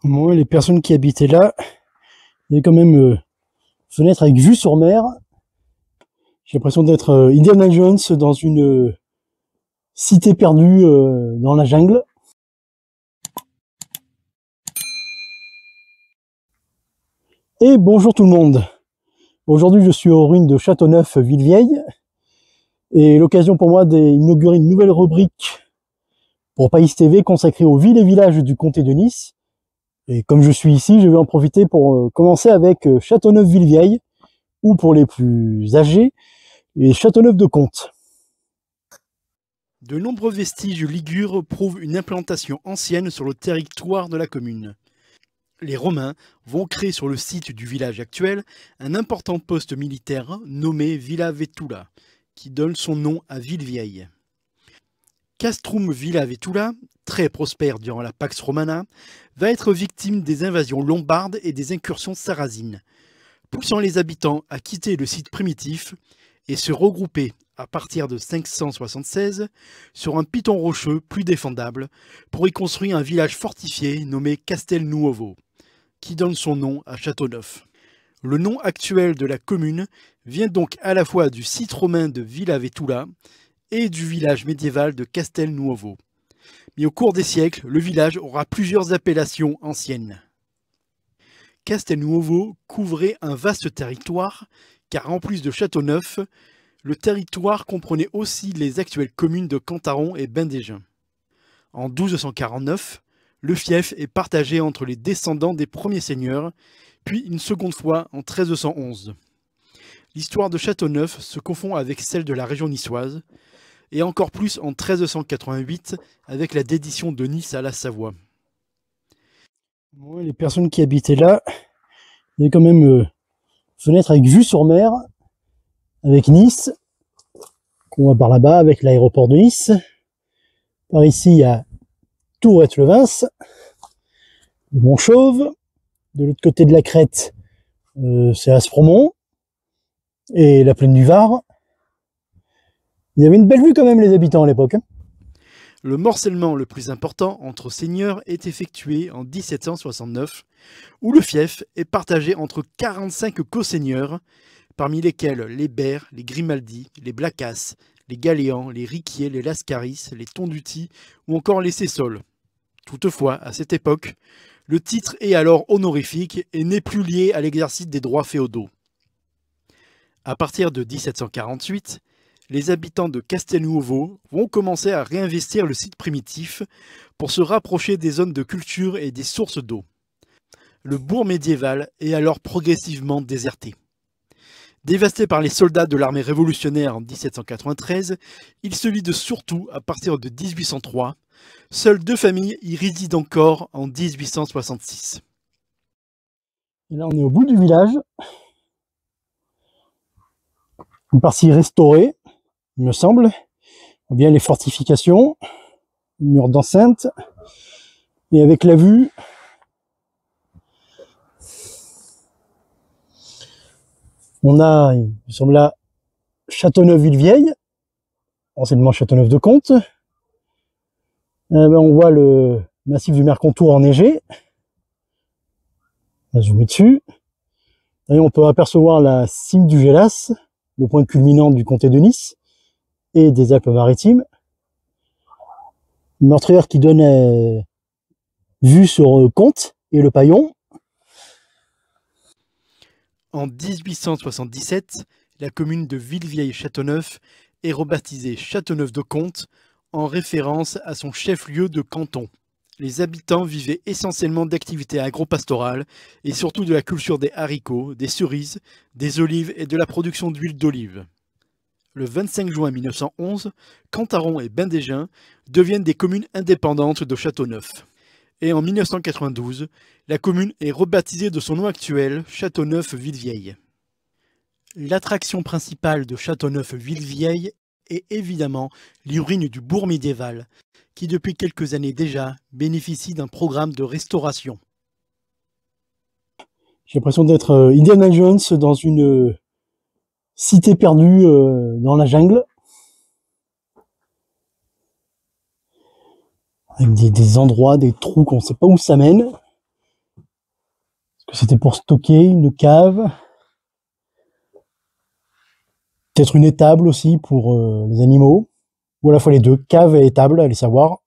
Moi, les personnes qui habitaient là, il y avait quand même fenêtre avec vue sur mer. J'ai l'impression d'être Indiana Jones dans une cité perdue dans la jungle. Et bonjour tout le monde. Aujourd'hui, je suis aux ruines de Châteauneuf-Villevieille. Et l'occasion pour moi d'inaugurer une nouvelle rubrique pour Pays TV consacrée aux villes et villages du comté de Nice. Et comme je suis ici, je vais en profiter pour commencer avec Châteauneuf-Villevieille, ou pour les plus âgés, et Châteauneuf-de-Comte. De nombreux vestiges ligures prouvent une implantation ancienne sur le territoire de la commune. Les Romains vont créer sur le site du village actuel un important poste militaire nommé Villa Vetula, qui donne son nom à Villevieille. Castrum Villa Vetula, très prospère durant la Pax Romana, va être victime des invasions lombardes et des incursions sarrasines, poussant les habitants à quitter le site primitif et se regrouper à partir de 576 sur un piton rocheux plus défendable pour y construire un village fortifié nommé Castelnuovo, qui donne son nom à Châteauneuf. Le nom actuel de la commune vient donc à la fois du site romain de Villa Vetula et du village médiéval de Castelnuovo. Mais au cours des siècles, le village aura plusieurs appellations anciennes. Castelnuovo couvrait un vaste territoire, car en plus de Châteauneuf, le territoire comprenait aussi les actuelles communes de Cantaron et Bain-des-Juins. En 1249, le fief est partagé entre les descendants des premiers seigneurs, puis une seconde fois en 1311. L'histoire de Châteauneuf se confond avec celle de la région niçoise, et encore plus en 1388 avec la dédition de Nice à la Savoie. Moi, les personnes qui habitaient là, il y avait quand même fenêtre avec vue sur mer, avec Nice, qu'on voit par là-bas, avec l'aéroport de Nice. Par ici, il y a Tourette-le-Vins, le Mont-Chauve. De l'autre côté de la crête, c'est Aspromont et la plaine du Var. Il y avait une belle vue quand même, les habitants à l'époque. Le morcellement le plus important entre seigneurs est effectué en 1769, où le fief est partagé entre 45 co-seigneurs, parmi lesquels les Bert, les Grimaldi, les Blacas, les Galéans, les Riquier, les Lascaris, les Tonduti ou encore les Cessols. Toutefois, à cette époque, le titre est alors honorifique et n'est plus lié à l'exercice des droits féodaux. À partir de 1748, les habitants de Castelnuovo vont commencer à réinvestir le site primitif pour se rapprocher des zones de culture et des sources d'eau. Le bourg médiéval est alors progressivement déserté. Dévasté par les soldats de l'armée révolutionnaire en 1793, il se vide surtout à partir de 1803. Seules 2 familles y résident encore en 1866. Et là, on est au bout du village. Une partie restaurée, il me semble. On voit bien les fortifications, les murs d'enceinte. Et avec la vue, on a, il me semble là, Châteauneuf-Villevieille, anciennement Châteauneuf-de-Comte. On voit le massif du Mercantour enneigé. On va zoomer dessus. Et on peut apercevoir la cime du Gélas, le point culminant du comté de Nice et des Alpes-Maritimes. Une meurtrière qui donne vue sur Comte et le Paillon. En 1877, la commune de Villevieille-Châteauneuf est rebaptisée Châteauneuf-de-Comte en référence à son chef-lieu de canton. Les habitants vivaient essentiellement d'activités agro-pastorales et surtout de la culture des haricots, des cerises, des olives et de la production d'huile d'olive. Le 25 juin 1911, Cantaron et Bain-des-Juins deviennent des communes indépendantes de Châteauneuf. Et en 1992, la commune est rebaptisée de son nom actuel, Châteauneuf-Villevieille. L'attraction principale de Châteauneuf-Villevieille est évidemment les ruines du bourg médiéval, qui depuis quelques années déjà bénéficie d'un programme de restauration. J'ai l'impression d'être Indiana Jones dans une cité perdue dans la jungle. Avec des endroits, des trous qu'on ne sait pas où ça mène. que c'était pour stocker une cave. Peut-être une étable aussi pour les animaux. Ou à la fois les deux, cave et étable, allez savoir.